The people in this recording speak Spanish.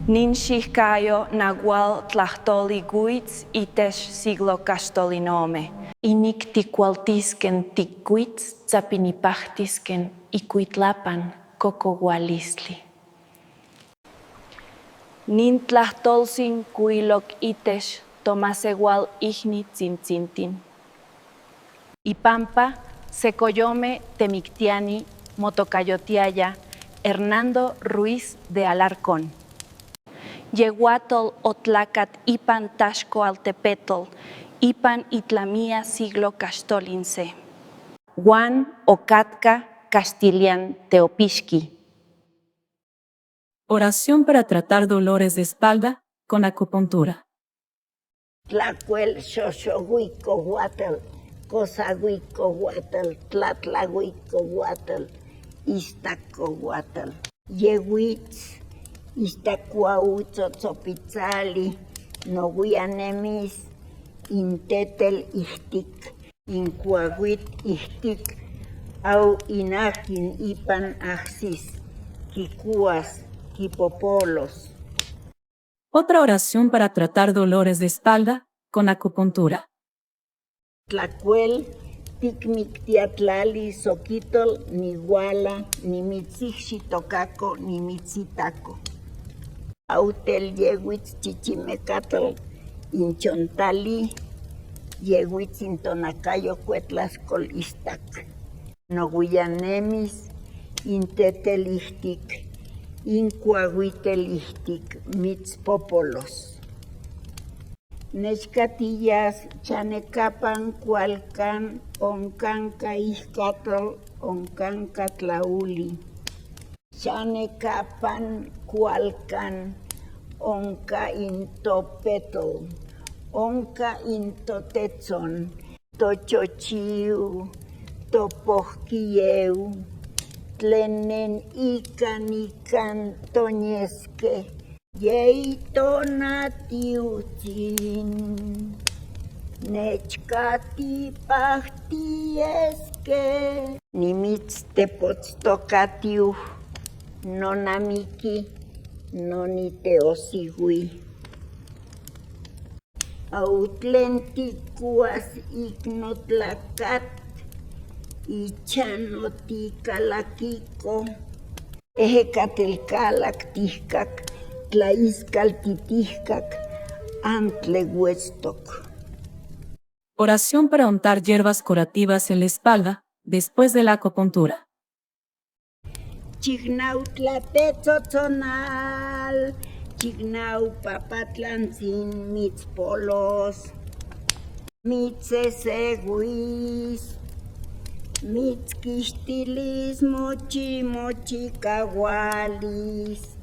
Ninxihkayo nahual tlahtoli guitz itesh siglo castolinome. Inicticualtisken ticuitz tzapinipahtisken icuitlapan cocogualistli. Nintlahtolsin cuiloc itesh tomasegual ihni tzintzintin. Ipampa secoyome temictiani motocayotiaya Hernando Ruiz de Alarcón. Yehuatol otlacat ipan Taxcoaltepetl, ipan itlamia siglo castolince. Juan Ocatka Castilian Teopixqui. Oración para tratar dolores de espalda con acupuntura. Tlacuel xoxohuicohuatl, cosahuicohuatl, tlatlahuicohuatl, istacohuatl. Yehuitz, istacuautzotzopitzali, nohuianemis, intetel ihtik, incuahuit ihtik, au inakin ipan axis, quicuas, quipopolos. Otra oración para tratar dolores de espalda con acupuntura. Tlacuel, ticmictiatlali, soquitol, ni huala, ni mitzixitocaco, ni mitzitaco. Autel yehuitz chichimecatl, inchontali, yehuitz intonacayo cuetlascol istac. Nohuianemis, intetelihtic, incuahuitelihtic, mitzpopolos. Nechcatillas chanecapan cualcan oncanca iscatl oncanca tlauli. Chanecapan cualcan onca intopetl, onca intotetzon, tochochiu, topohquieu, tlenen ican toñesque. Yeitonatiu nechcatipahtiesque nimitztepotztocatiu nonamiki noniteosigui. Autlenticuas ignotlacat ichanoticalaquico ejecatelcalactihcac tlaiscaltitihcac antlehuestoc. Oración para untar hierbas curativas en la espalda después de la acupuntura. Chignautlapetzotzonal, chignaupapatlantsin mitzpolos, mitzeseguis, mitzquixtilis mochicahualis,